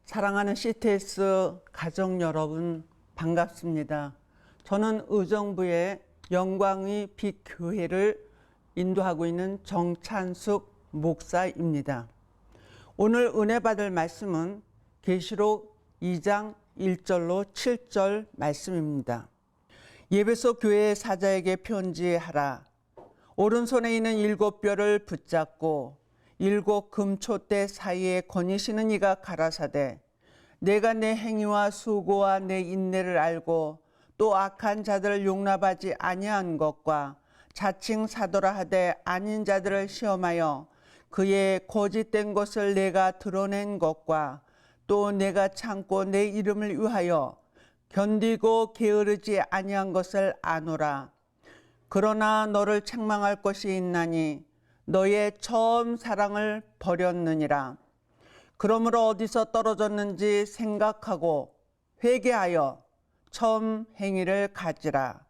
사랑하는 CTS 가족 여러분 반갑습니다. 저는 의정부의 영광의 빛 교회를 인도하고 있는 정찬숙 목사입니다. 오늘 은혜 받을 말씀은 계시록 2장 1절로 7절 말씀입니다. 예배소 교회 사자에게 편지하라. 오른손에 있는 7뼈를 붙잡고 7 금초대 사이에 거니시는 이가 가라사대 내가 내 행위와 수고와 내 인내를 알고 또 악한 자들을 용납하지 아니한 것과 자칭 사도라 하되 아닌 자들을 시험하여 그의 거짓된 것을 내가 드러낸 것과 또 내가 참고 내 이름을 위하여 견디고 게으르지 아니한 것을 아노라. 그러나 너를 책망할 것이 있나니 너의 처음 사랑을 버렸느니라. 그러므로 어디서 떨어졌는지 생각하고 회개하여 처음 행위를 가지라.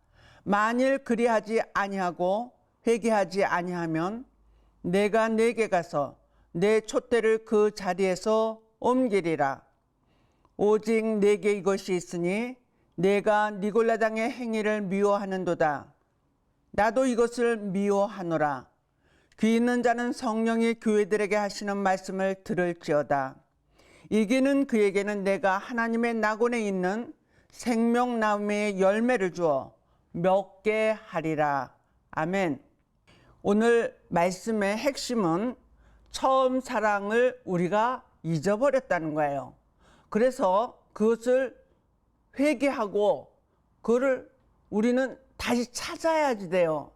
만일 그리하지 아니하고 회개하지 아니하면 내가 내게 가서 내 촛대를 그 자리에서 옮기리라. 오직 내게 이것이 있으니 내가 니골라당의 행위를 미워하는도다. 나도 이것을 미워하노라. 귀 있는 자는 성령이 교회들에게 하시는 말씀을 들을지어다. 이기는 그에게는 내가 하나님의 낙원에 있는 생명나무의 열매를 주어 먹게 하리라. 아멘. 오늘 말씀의 핵심은 처음 사랑을 우리가 잊어버렸다는 거예요. 그래서 그것을 회개하고 그거를 우리는 다시 찾아야지 돼요.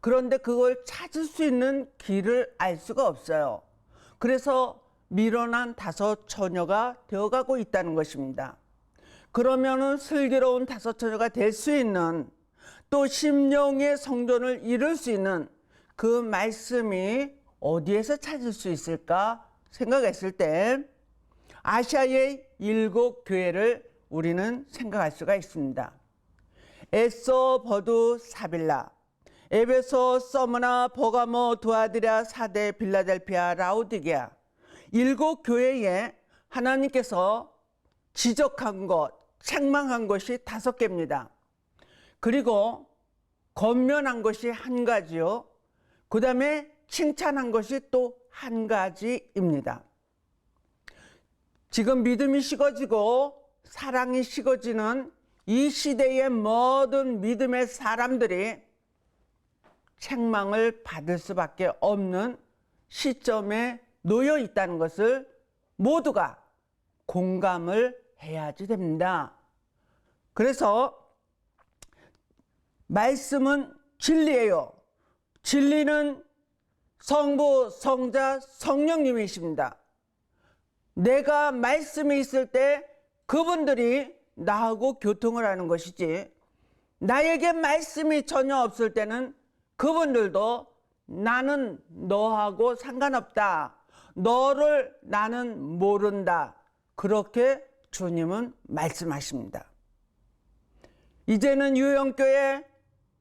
그런데 그걸 찾을 수 있는 길을 알 수가 없어요. 그래서 밀어난 5 처녀가 되어가고 있다는 것입니다. 그러면은 슬기로운 5 처녀가 될 수 있는 또 심령의 성전을 이룰 수 있는 그 말씀이 어디에서 찾을 수 있을까 생각했을 때 아시아의 7 교회를 우리는 생각할 수가 있습니다. 에소, 버두, 사빌라, 에베소, 서머나, 버가모, 두아디라, 사데, 빌라델피아, 라우디게아 7 교회에 하나님께서 지적한 것, 책망한 것이 5개입니다. 그리고 권면한 것이 1가지요. 그 다음에 칭찬한 것이 또 1가지입니다. 지금 믿음이 식어지고 사랑이 식어지는 이 시대의 모든 믿음의 사람들이 책망을 받을 수밖에 없는 시점에 놓여 있다는 것을 모두가 공감을 해야지 됩니다. 그래서 말씀은 진리예요. 진리는 성부, 성자, 성령님이십니다. 내가 말씀이 있을 때 그분들이 나하고 교통을 하는 것이지, 나에게 말씀이 전혀 없을 때는 그분들도 나는 너하고 상관없다, 너를 나는 모른다, 그렇게 주님은 말씀하십니다. 이제는 유영교회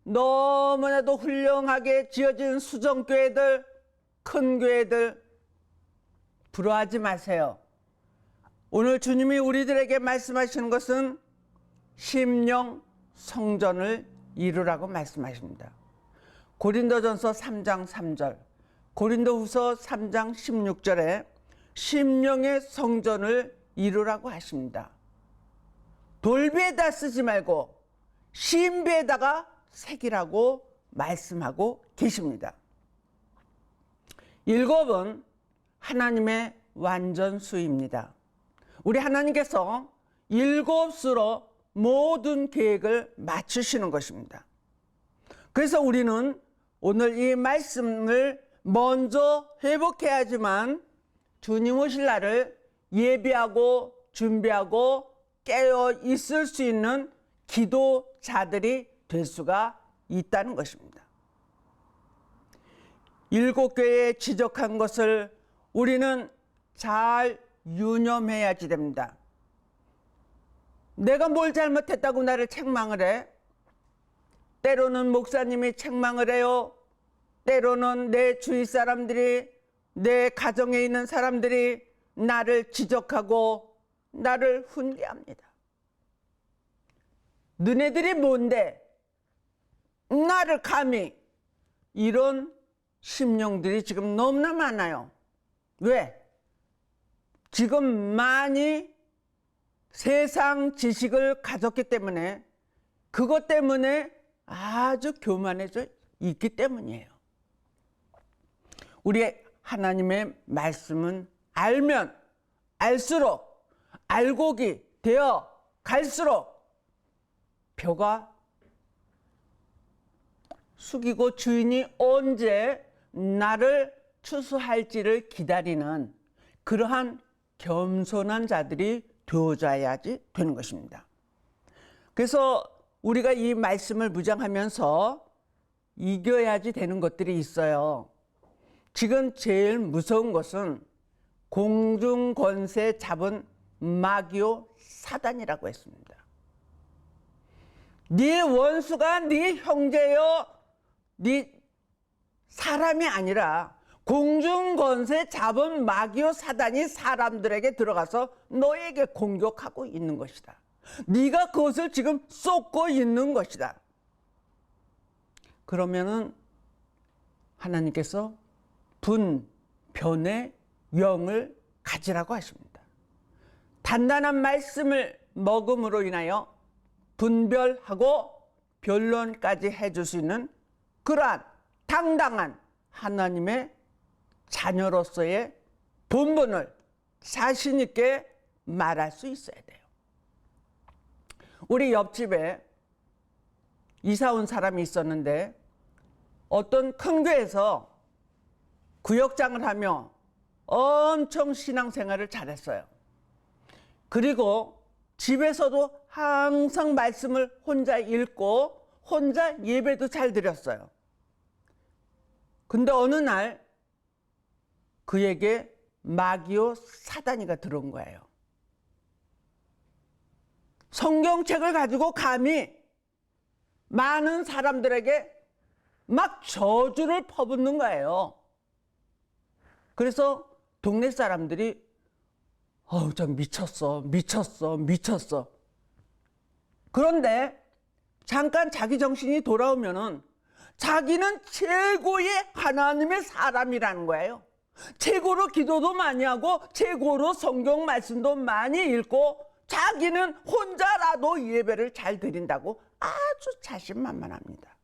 너무나도 훌륭하게 지어진 수정교회들, 큰 교회들 부러워하지 마세요. 오늘 주님이 우리들에게 말씀하시는 것은 심령 성전을 이루라고 말씀하십니다. 고린도전서 3장 3절, 고린도후서 3장 16절에 심령의 성전을 이루라고 하십니다. 돌비에다 쓰지 말고 신비에다가 새기라고 말씀하고 계십니다. 7은 하나님의 완전수입니다. 우리 하나님께서 7수로 모든 계획을 맞추시는 것입니다. 그래서 우리는 오늘 이 말씀을 먼저 회복해야지만 주님 오실 날을 예비하고 준비하고 깨어 있을 수 있는 기도자들이 될 수가 있다는 것입니다. 7 교회에 지적한 것을 우리는 잘 유념해야지 됩니다. 내가 뭘 잘못했다고 나를 책망을 해? 때로는 목사님이 책망을 해요. 때로는 내 주위 사람들이, 내 가정에 있는 사람들이 나를 지적하고 나를 훈계합니다. 너네들이 뭔데 나를 감히, 이런 심령들이 지금 너무나 많아요. 왜? 지금 많이 세상 지식을 가졌기 때문에, 그것 때문에 아주 교만해져 있기 때문이에요. 우리 하나님의 말씀은 알면 알수록, 알곡이 되어 갈수록 벼가 숙이고 주인이 언제 나를 추수할지를 기다리는 그러한 겸손한 자들이 되어줘야지 되는 것입니다. 그래서 우리가 이 말씀을 묵상하면서 이겨야지 되는 것들이 있어요. 지금 제일 무서운 것은 공중 권세 잡은 마귀요 사단이라고 했습니다. 네 원수가 네 형제요, 네 사람이 아니라 공중 권세 잡은 마귀요 사단이 사람들에게 들어가서 너에게 공격하고 있는 것이다. 네가 그것을 지금 쏟고 있는 것이다. 그러면은 하나님께서 분변의 영을 가지라고 하십니다. 단단한 말씀을 먹음으로 인하여 분별하고 변론까지 해줄 수 있는 그러한 당당한 하나님의 자녀로서의 본분을 자신 있게 말할 수 있어야 돼요. 우리 옆집에 이사 온 사람이 있었는데 어떤 큰 교회에서 구역장을 하며 엄청 신앙생활을 잘했어요. 그리고 집에서도 항상 말씀을 혼자 읽고 혼자 예배도 잘 드렸어요. 근데 어느 날 그에게 마귀요 사단이가 들어온 거예요. 성경책을 가지고 감히 많은 사람들에게 막 저주를 퍼붓는 거예요. 그래서 동네 사람들이 저 미쳤어. 그런데 잠깐 자기 정신이 돌아오면은 자기는 최고의 하나님의 사람이라는 거예요. 최고로 기도도 많이 하고 최고로 성경 말씀도 많이 읽고 자기는 혼자라도 예배를 잘 드린다고 아주 자신만만합니다.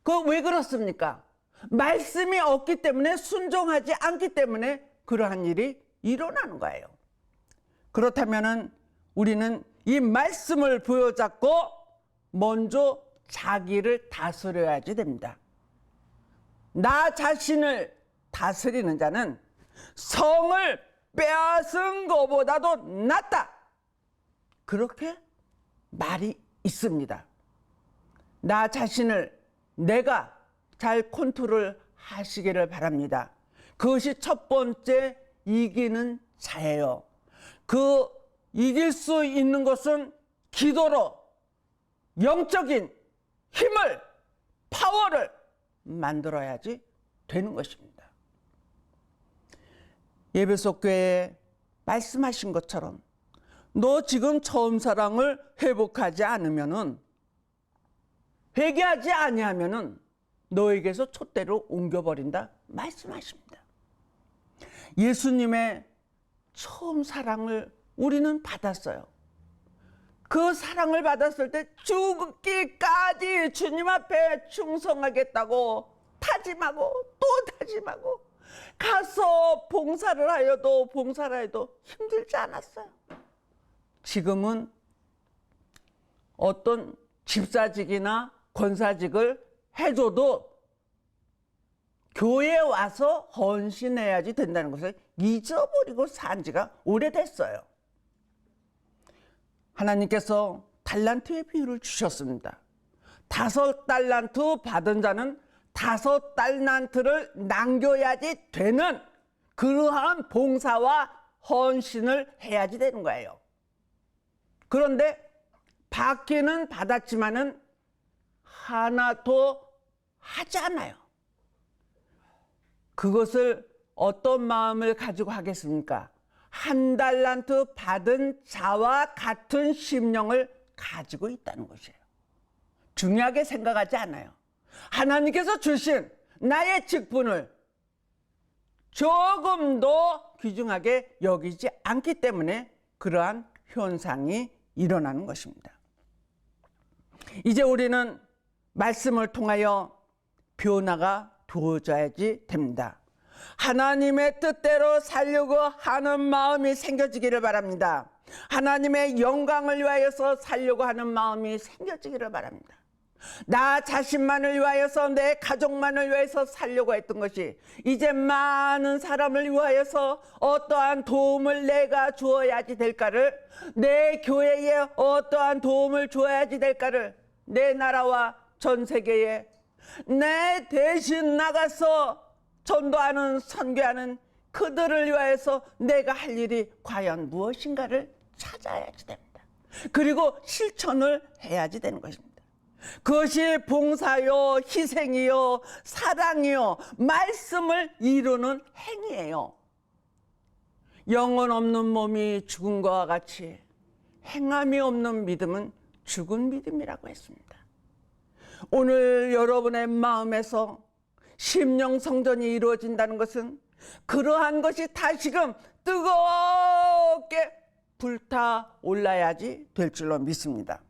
그 왜 그렇습니까? 말씀이 없기 때문에, 순종하지 않기 때문에 그러한 일이 일어나는 거예요. 그렇다면은 우리는 이 말씀을 부여잡고 먼저 자기를 다스려야지 됩니다. 나 자신을 다스리는 자는 성을 빼앗은 것보다도 낫다. 그렇게 말이 있습니다. 나 자신을 내가 잘 컨트롤 하시기를 바랍니다. 그것이 첫 번째 이기는 자예요. 그 이길 수 있는 것은 기도로 영적인 힘을, 파워를 만들어야지 되는 것입니다. 예배소 교회에 말씀하신 것처럼 너 지금 처음 사랑을 회복하지 않으면은, 회개하지 아니하면은 너에게서 촛대로 옮겨버린다 말씀하십니다. 예수님의 처음 사랑을 우리는 받았어요. 그 사랑을 받았을 때 죽기까지 주님 앞에 충성하겠다고 다짐하고 또 다짐하고 가서 봉사를 해도 힘들지 않았어요. 지금은 어떤 집사직이나 권사직을 해줘도 교회에 와서 헌신해야지 된다는 것을 잊어버리고 산 지가 오래됐어요. 하나님께서 달란트의 비유를 주셨습니다. 5달란트 받은 자는 5달란트를 남겨야지 되는 그러한 봉사와 헌신을 해야지 되는 거예요. 그런데 받기는 받았지만은 하나도 하지 않아요. 그것을 어떤 마음을 가지고 하겠습니까? 한 달란트 받은 자와 같은 심령을 가지고 있다는 것이에요. 중요하게 생각하지 않아요. 하나님께서 주신 나의 직분을 조금도 귀중하게 여기지 않기 때문에 그러한 현상이 일어나는 것입니다. 이제 우리는 말씀을 통하여 변화가 되어져야지 됩니다. 하나님의 뜻대로 살려고 하는 마음이 생겨지기를 바랍니다. 하나님의 영광을 위하여서 살려고 하는 마음이 생겨지기를 바랍니다. 나 자신만을 위하여서, 내 가족만을 위하여서 살려고 했던 것이 이제 많은 사람을 위하여서 어떠한 도움을 내가 주어야지 될까를, 내 교회에 어떠한 도움을 주어야지 될까를, 내 나라와 전 세계에 내 대신 나가서 전도하는, 선교하는 그들을 위하여서 내가 할 일이 과연 무엇인가를 찾아야지 됩니다. 그리고 실천을 해야지 되는 것입니다. 그것이 봉사요, 희생이요, 사랑이요, 말씀을 이루는 행위예요. 영혼 없는 몸이 죽은 것과 같이 행함이 없는 믿음은 죽은 믿음이라고 했습니다. 오늘 여러분의 마음에서 심령 성전이 이루어진다는 것은 그러한 것이 다시금 뜨겁게 불타 올라야지 될 줄로 믿습니다.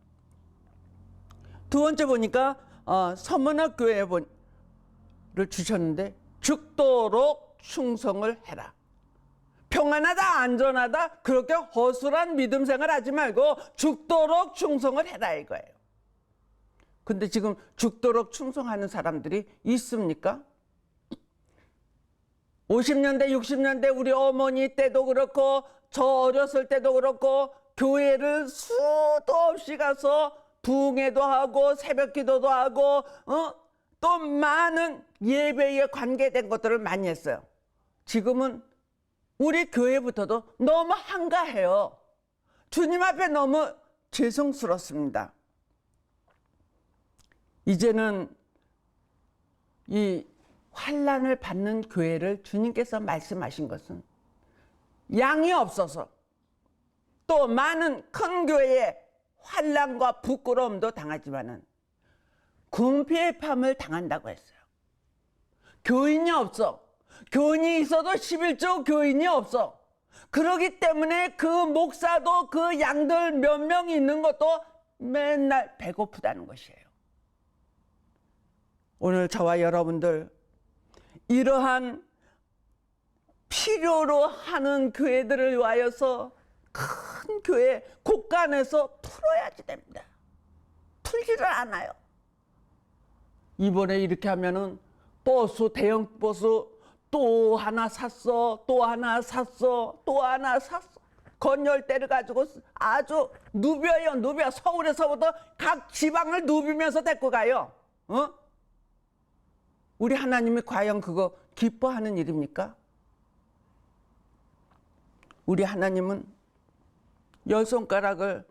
두 번째 보니까 서문학 교회를 주셨는데 죽도록 충성을 해라. 평안하다, 안전하다, 그렇게 허술한 믿음 생활 하지 말고 죽도록 충성을 해라 이거예요. 근데 지금 죽도록 충성하는 사람들이 있습니까? 50년대, 60년대 우리 어머니 때도 그렇고 저 어렸을 때도 그렇고 교회를 수도 없이 가서 부흥회도 하고 새벽 기도도 하고 또 많은 예배에 관계된 것들을 많이 했어요. 지금은 우리 교회부터도 너무 한가해요. 주님 앞에 너무 죄송스럽습니다. 이제는 이 환난을 받는 교회를 주님께서 말씀하신 것은 양이 없어서 또 많은 큰 교회에 환난과 부끄러움도 당하지만은 궁핍함을 당한다고 했어요. 교인이 없어. 교인이 있어도 11조 교인이 없어. 그렇기 때문에 그 목사도 그 양들 몇 명이 있는 것도 맨날 배고프다는 것이에요. 오늘 저와 여러분들 이러한 필요로 하는 교회들을 위하여서 큰 교회 곳간에서 풀어야지 됩니다. 풀지를 않아요. 이번에 이렇게 하면은 버스, 대형 버스 또 하나 샀어, 또 하나 샀어, 또 하나 샀어. 건열대를 가지고 아주 누벼요, 누벼. 서울에서부터 각 지방을 누비면서 데리고 가요. 우리 하나님이 과연 그거 기뻐하는 일입니까? 우리 하나님은 10손가락을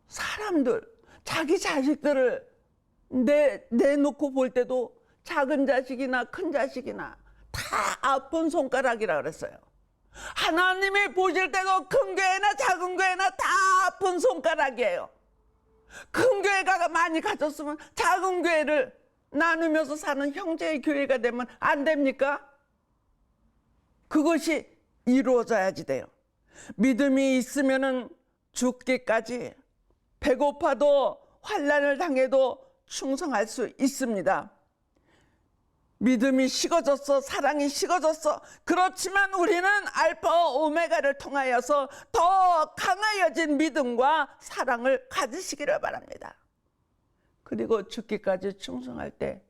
사람들, 자기 자식들을 내놓고 볼 때도 작은 자식이나 큰 자식이나 다 아픈 손가락이라 그랬어요. 하나님이 보실 때도 큰 교회나 작은 교회나 다 아픈 손가락이에요. 큰 교회가 많이 가졌으면 작은 교회를 나누면서 사는 형제의 교회가 되면 안 됩니까? 그것이 이루어져야지 돼요. 믿음이 있으면은 죽기까지 배고파도 환난을 당해도 충성할 수 있습니다. 믿음이 식어졌어, 사랑이 식어졌어. 그렇지만 우리는 알파와 오메가를 통하여서 더 강하여진 믿음과 사랑을 가지시기를 바랍니다. 그리고 죽기까지 충성할 때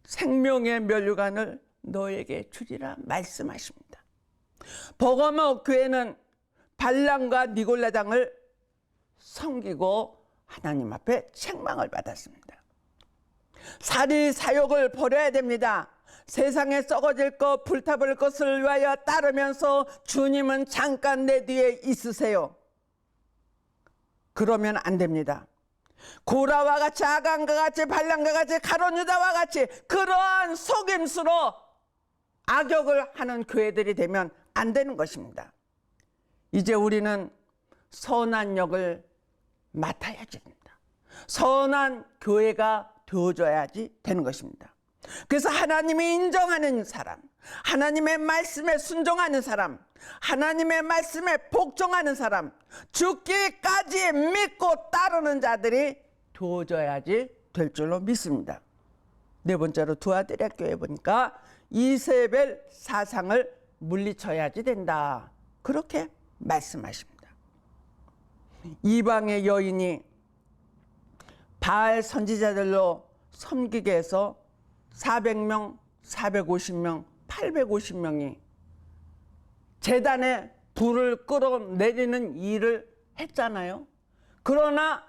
생명의 면류관을 너에게 주리라 말씀하십니다. 버가모 교회는 발람과 니골라당을 섬기고 하나님 앞에 책망을 받았습니다. 사리 사욕을 버려야 됩니다. 세상에 썩어질 것, 불타버릴 것을 위하여 따르면서 주님은 잠깐 내 뒤에 있으세요. 그러면 안 됩니다. 고라와 같이, 아간과 같이, 발람과 같이, 가룟 유다와 같이 그러한 속임수로 악역을 하는 교회들이 되면 안 되는 것입니다. 이제 우리는 선한 역을 맡아야지 됩니다. 선한 교회가 되어줘야지 되는 것입니다. 그래서 하나님이 인정하는 사람, 하나님의 말씀에 순종하는 사람, 하나님의 말씀에 복종하는 사람, 죽기까지 믿고 따르는 자들이 되어줘야지 될 줄로 믿습니다. 네 번째로 두아드리아 교회 보니까 이세벨 사상을 물리쳐야지 된다, 그렇게 말씀하십니다. 이방의 여인이 바알 선지자들로 섬기게 해서 400명, 450명, 850명이 제단에 불을 끌어내리는 일을 했잖아요. 그러나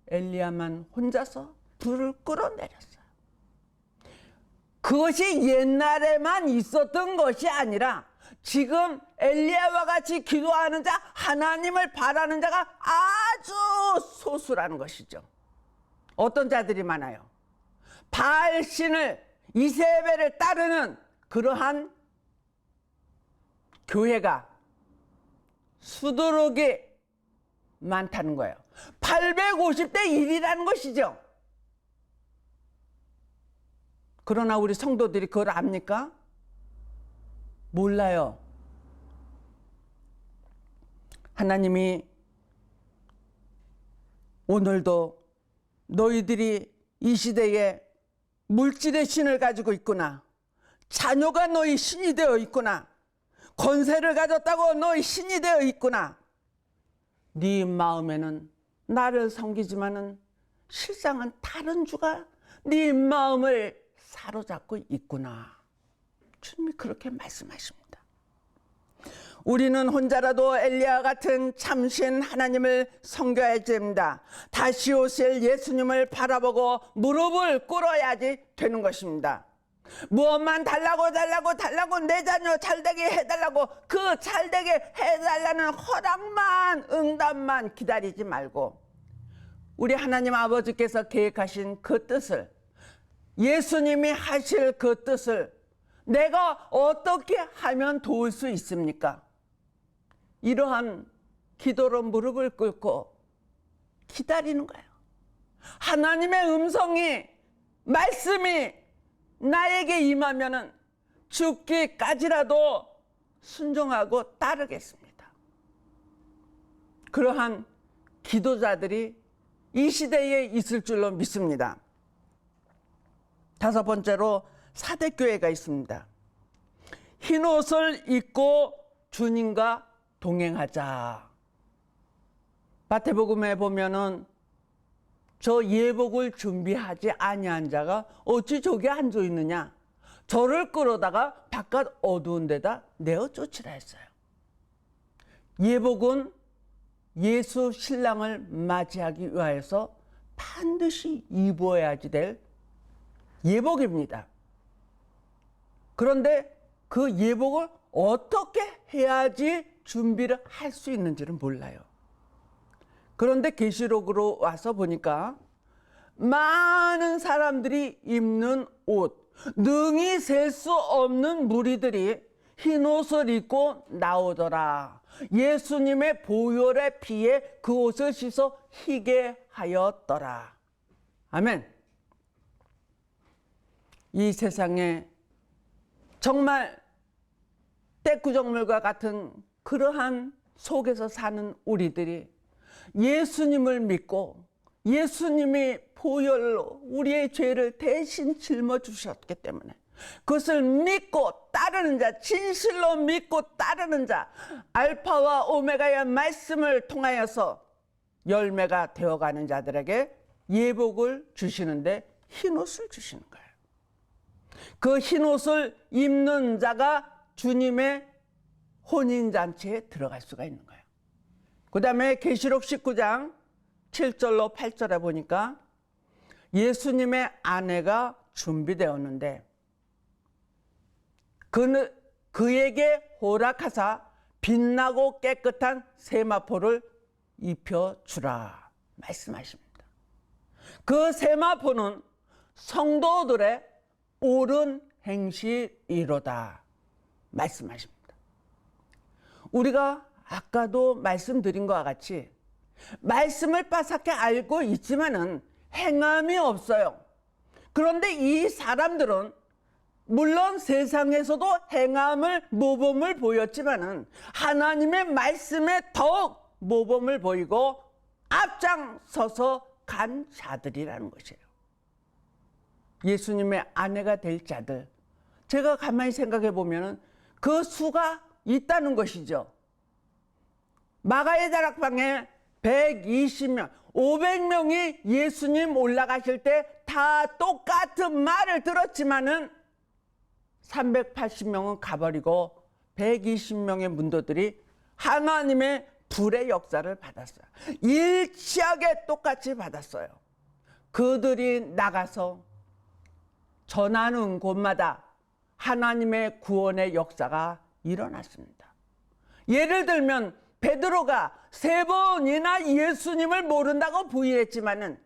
엘리야만 혼자서 불을 끌어내렸어요. 그것이 옛날에만 있었던 것이 아니라 지금 엘리야와 같이 기도하는 자, 하나님을 바라는 자가 아주 소수라는 것이죠. 어떤 자들이 많아요? 바알 신을, 이세벨을 따르는 그러한 교회가 수두룩이 많다는 거예요. 850대 1이라는 것이죠. 그러나 우리 성도들이 그걸 압니까? 몰라요. 하나님이 오늘도 너희들이 이 시대에 물질의 신을 가지고 있구나, 자녀가 너희 신이 되어 있구나, 권세를 가졌다고 너희 신이 되어 있구나, 네 마음에는 나를 섬기지만은 실상은 다른 주가 네 마음을 사로잡고 있구나. 주님이 그렇게 말씀하십니다. 우리는 혼자라도 엘리야 같은 참신 하나님을 섬겨야 됩니다. 다시 오실 예수님을 바라보고 무릎을 꿇어야지 되는 것입니다. 무엇만 달라고 내 자녀 잘되게 해달라고, 그 잘되게 해달라는 허락만, 응답만 기다리지 말고 우리 하나님 아버지께서 계획하신 그 뜻을, 예수님이 하실 그 뜻을 내가 어떻게 하면 도울 수 있습니까? 이러한 기도로 무릎을 꿇고 기다리는 거예요. 하나님의 음성이, 말씀이 나에게 임하면은 죽기까지라도 순종하고 따르겠습니다. 그러한 기도자들이 이 시대에 있을 줄로 믿습니다. 다섯 번째로 사대교회가 있습니다. 흰 옷을 입고 주님과 동행하자. 마태복음에 보면은 저 예복을 준비하지 아니한 자가 어찌 저기 앉아 있느냐, 저를 끌어다가 바깥 어두운 데다 내어 쫓으라 했어요. 예복은 예수 신랑을 맞이하기 위하여서 반드시 입어야지 될 예복입니다. 그런데 그 예복을 어떻게 해야지 준비를 할 수 있는지는 몰라요. 그런데 계시록으로 와서 보니까 많은 사람들이 입는 옷, 능히 셀 수 없는 무리들이 흰 옷을 입고 나오더라. 예수님의 보혈의 피에 그 옷을 씻어 희게 하였더라. 아멘. 이 세상에 정말 떼꾸정물과 같은 그러한 속에서 사는 우리들이 예수님을 믿고 예수님이 보혈로 우리의 죄를 대신 짊어주셨기 때문에 그것을 믿고 따르는 자, 진실로 믿고 따르는 자, 알파와 오메가의 말씀을 통하여서 열매가 되어가는 자들에게 예복을 주시는데 흰옷을 주시는 거예요. 그 흰옷을 입는 자가 주님의 혼인잔치에 들어갈 수가 있는 거예요. 그 다음에 계시록 19장 7절로 8절에 보니까 예수님의 아내가 준비되었는데 그에게 허락하사 빛나고 깨끗한 세마포를 입혀주라 말씀하십니다. 그 세마포는 성도들의 옳은 행실이로다 말씀하십니다. 우리가 아까도 말씀드린 것과 같이 말씀을 빠삭히 알고 있지만은 행함이 없어요. 그런데 이 사람들은 물론 세상에서도 행함을 모범을 보였지만은 하나님의 말씀에 더욱 모범을 보이고 앞장서서 간 자들이라는 것이에요. 예수님의 아내가 될 자들, 제가 가만히 생각해 보면은 그 수가 있다는 것이죠. 마가의 다락방에 120명, 500명이 예수님 올라가실 때 다 똑같은 말을 들었지만은 380명은 가버리고 120명의 문도들이 하나님의 불의 역사를 받았어요. 일치하게 똑같이 받았어요. 그들이 나가서 전하는 곳마다 하나님의 구원의 역사가 일어났습니다. 예를 들면 베드로가 3번이나 예수님을 모른다고 부인했지만은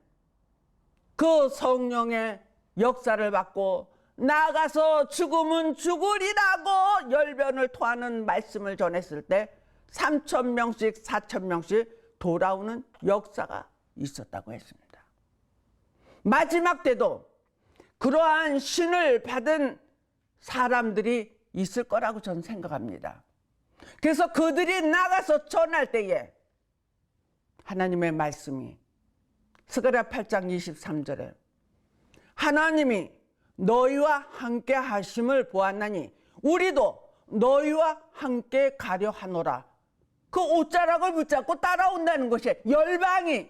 그 성령의 역사를 받고 나가서 죽으면 죽으리라고 열변을 토하는 말씀을 전했을 때 3,000명씩 4,000명씩 돌아오는 역사가 있었다고 했습니다. 마지막 때도 그러한 신을 받은 사람들이 있을 거라고 저는 생각합니다. 그래서 그들이 나가서 전할 때에 하나님의 말씀이 스가랴 8장 23절에 하나님이 너희와 함께 하심을 보았나니 우리도 너희와 함께 가려 하노라. 그 옷자락을 붙잡고 따라온다는 것이 열방이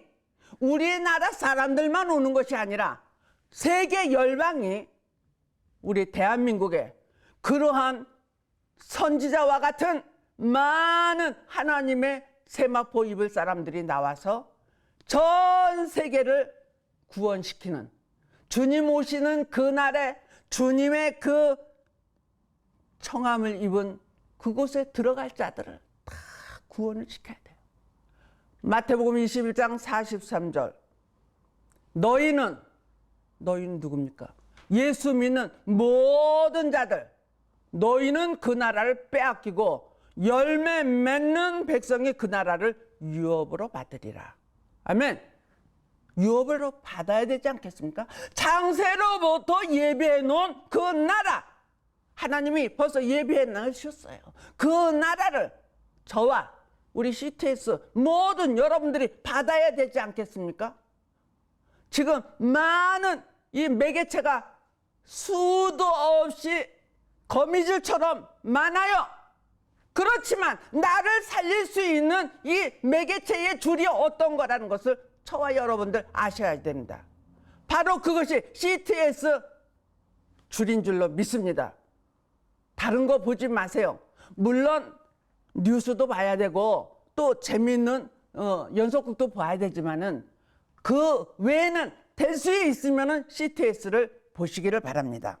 우리나라 사람들만 오는 것이 아니라 세계 열방이 우리 대한민국에 그러한 선지자와 같은 많은 하나님의 세마포 입을 사람들이 나와서 전 세계를 구원시키는 주님 오시는 그날에 주님의 그 청함을 입은 그곳에 들어갈 자들을 다 구원을 시켜야 돼요. 마태복음 21장 43절 너희는 누굽니까? 예수 믿는 모든 자들 너희는 그 나라를 빼앗기고 열매 맺는 백성이 그 나라를 유업으로 받으리라. 아멘. 유업으로 받아야 되지 않겠습니까? 창세로부터 예비해 놓은 그 나라 하나님이 벌써 예비해 놓으셨어요. 그 나라를 저와 우리 CTS 모든 여러분들이 받아야 되지 않겠습니까? 지금 많은 이 매개체가 수도 없이 거미줄처럼 많아요. 그렇지만 나를 살릴 수 있는 이 매개체의 줄이 어떤 거라는 것을 저와 여러분들 아셔야 됩니다. 바로 그것이 CTS 줄인 줄로 믿습니다. 다른 거 보지 마세요. 물론 뉴스도 봐야 되고 또 재미있는 연속극도 봐야 되지만은 그 외에는 될 수 있으면은 CTS를 보시기를 바랍니다.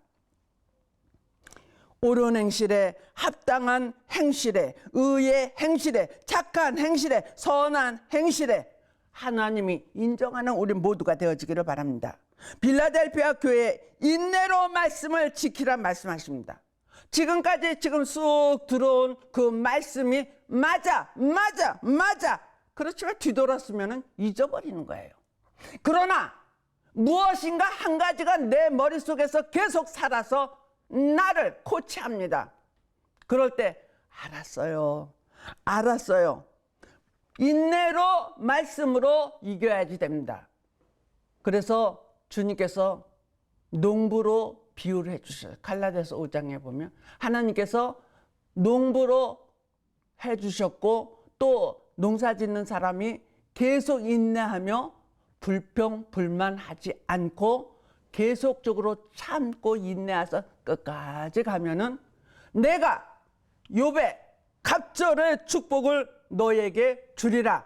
옳은 행실에 합당한 행실에 의의 행실에 착한 행실에 선한 행실에 하나님이 인정하는 우리 모두가 되어지기를 바랍니다. 빌라델피아 교회에 인내로 말씀을 지키란 말씀하십니다. 지금까지 지금 쑥 들어온 그 말씀이 맞아 그렇지만 뒤돌았으면 잊어버리는 거예요. 그러나 무엇인가 한 가지가 내 머릿속에서 계속 살아서 나를 코치합니다. 그럴 때 알았어요. 인내로 말씀으로 이겨야지 됩니다. 그래서 주님께서 농부로 비유를 해주셔요. 갈라디아서 5장에 보면 하나님께서 농부로 해주셨고 또 농사 짓는 사람이 계속 인내하며 불평불만하지 않고 계속적으로 참고 인내해서 끝까지 가면은 내가 욥의 갑절의 축복을 너에게 주리라.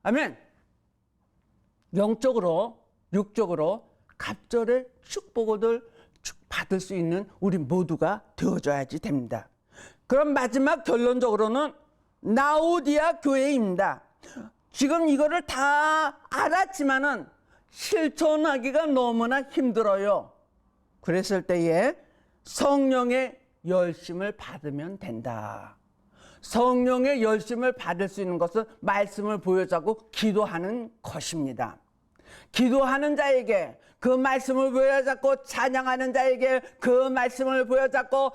아멘. 영적으로 육적으로 갑절의 축복을 받을 수 있는 우리 모두가 되어줘야지 됩니다. 그럼 마지막 결론적으로는 라오디아 교회입니다. 지금 이거를 다 알았지만은 실천하기가 너무나 힘들어요. 그랬을 때에 성령의 열심을 받으면 된다. 성령의 열심을 받을 수 있는 것은 말씀을 보여주고 기도하는 것입니다. 기도하는 자에게 그 말씀을 보여잡고 찬양하는 자에게 그 말씀을 보여잡고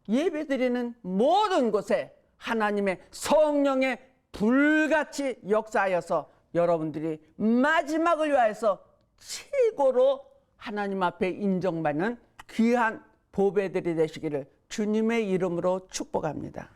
예배드리는 모든 곳에 하나님의 성령의 불같이 역사하여서 여러분들이 마지막을 위하여서 최고로 하나님 앞에 인정받는 귀한 보배들이 되시기를 주님의 이름으로 축복합니다.